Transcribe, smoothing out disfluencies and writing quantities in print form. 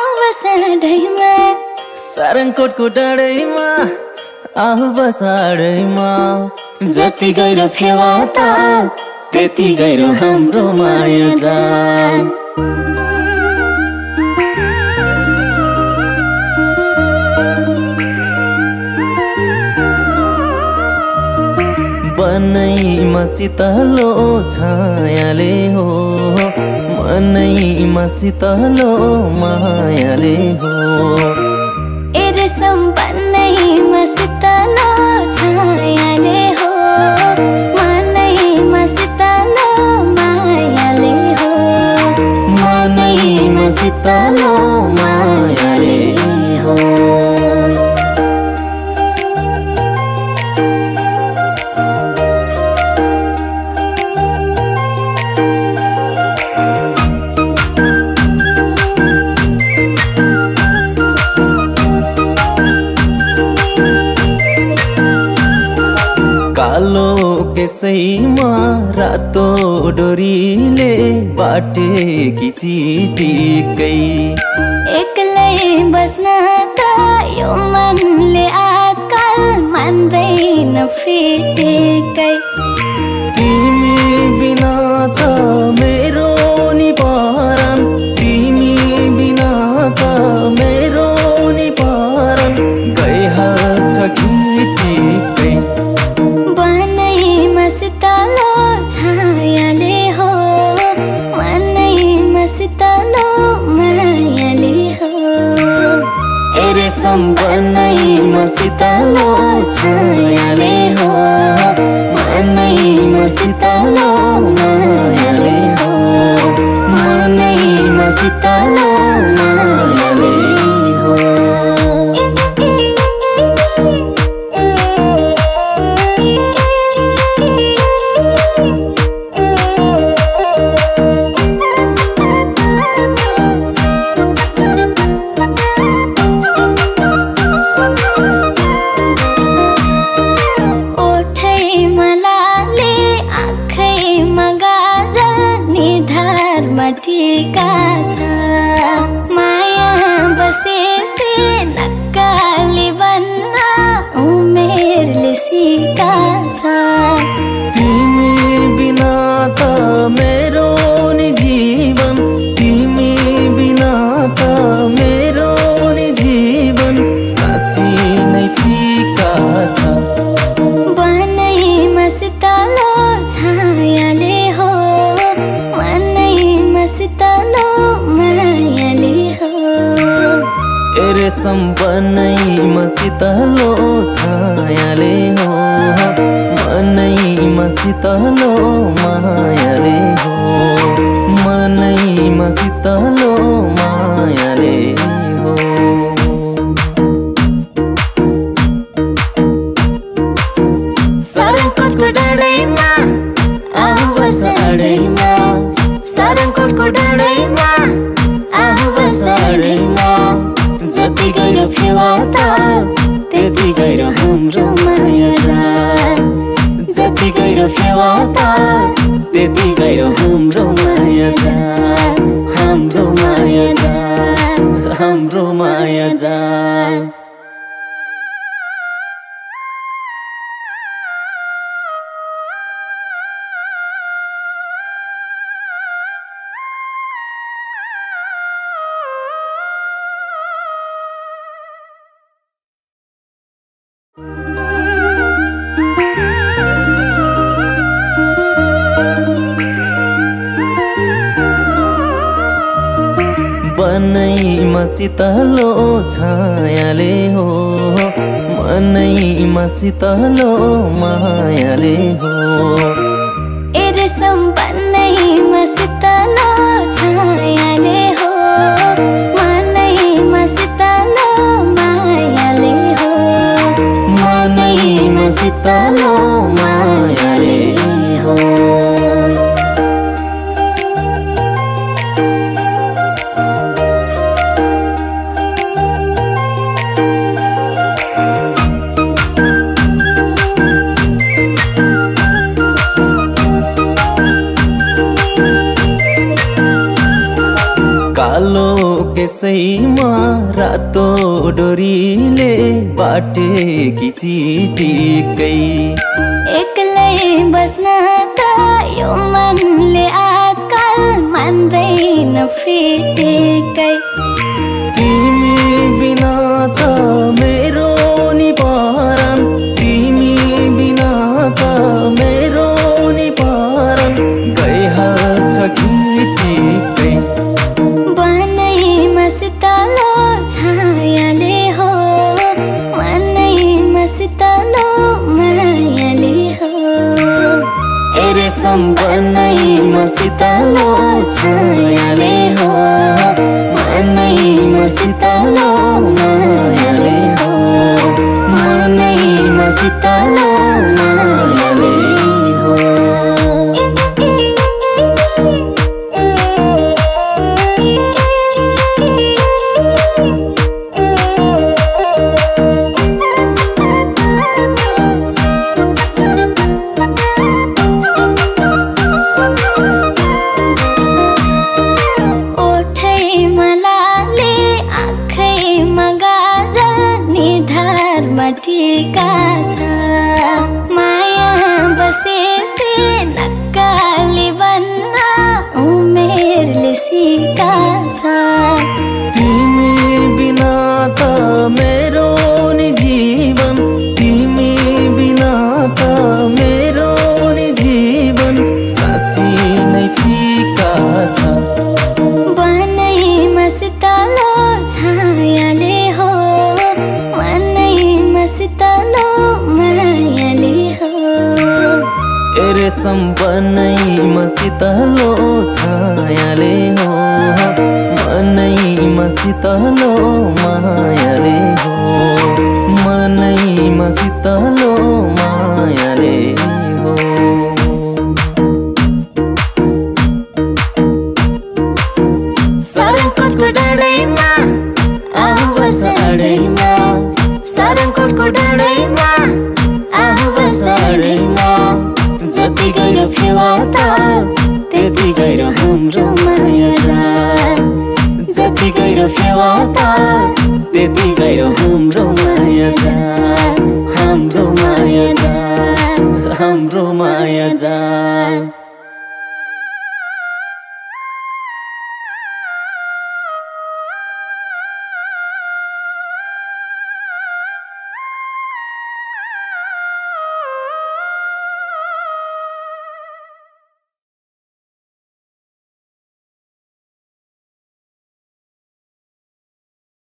बसाडैमा सारङकोटको डाँडैमा आऊ बसाडैमा जति गहिरो फेवा ताल त्यति गहिरो हाम्रो माया जाल मनैमा शीतलो छायाले हो मनैमा शीतलो मायाले हो ए रेशम बनैमा शीतलो छायाले हो मनैमा शीतलो मायाले हो मनैमा शीतलो मायाले हो कालो केसैमा रातो डोरीले बाटेकी चिटिकै एक्लै बस्न त यो मनले आजकल मान्दैन फिटेकै तिमी बिना त मेरो नि परान तिमी बिना त मेरो नि परान गइहाल्छ खिटिकै बनैमा शीतलो छायाले हो मनैमा शीतलो मायाले हो ए रेशम बनैमा शीतलो छायाले हो मनैमा शीतलो मायाले हो मनैमा शीतलो मायाले हो टिका छ माया बसेसे नक्काली बन्न उमेरले सिका छ तिमी बिना त मेरो नि जीवन तिमी बिना त मेरो नि जीवन साँच्ची नै फिका छ बनैमा शीतलो छायाले हो शीतलो मायाले हो ए रेशम बनैमा शीतलो छायाले हो मनैमा शीतलो मायाले हो मनैमा शीतलो मायाले हो सारङकोटको डाँडैमा आऊ बसाडैमा सारङकोटको डाँडैमा आऊ बसाडैमा जति गहिरो फेवा ताल त्यति गहिरो हाम्रो माया जाल जति गहिरो फेवा ताल त्यति गहिरो हाम्रो माया जाल हाम्रो माया जाल हाम्रो माया जाल मनैमा शीतलो छायाले हो मनैमा शीतलो मायाले हो ए रेशम बनैमा शीतलो छायाले हो मनैमा शीतलो मायाले हो मनैमा शीतलो मायाले हो यसैमा रातो डोरीले बाटेकी चिटिक्कै एक्लै बस्न त यो मनले आजकल मान्दैन फिटेकै तिमी बिना त मेरो नि परान तिमी बिना त मेरो नि परान गइहाल्छ खिटिक्कै बनैमा शीतलो छायाले हो मनैमा शीतलो मायाले हो ए रेशम बनैमा शीतलो छायाले हो मनैमा शीतलो मायाले हो मनैमा शीतलो मायाले हो टिका छ माया बसेसे नक्काली बन्न उमेरले सिका छ तिमी बिना त मेरो नि जीवन तिमी बिना त मेरो नि जीवन साँच्ची नै फिका छ बनैमा शीतलो छायाले हो मनैमा शीतलो मायाले हो ए रेशम बनैमा शीतलो छायाले हो मनैमा शीतलो मायाले हो मनैमा शीतलो मायाले हो सारङकोटको डाँडैमा आऊ बस अडैमा सारङकोटको डाँडैमा आऊ बस अडैमा जति गहिरो फेवा त त्यति गहिरो हाम्रो माया छ जति गहिरो फेवा त त्यति गहिरो हाम्रो माया छ हाम्रो माया छ हाम्रो माया छ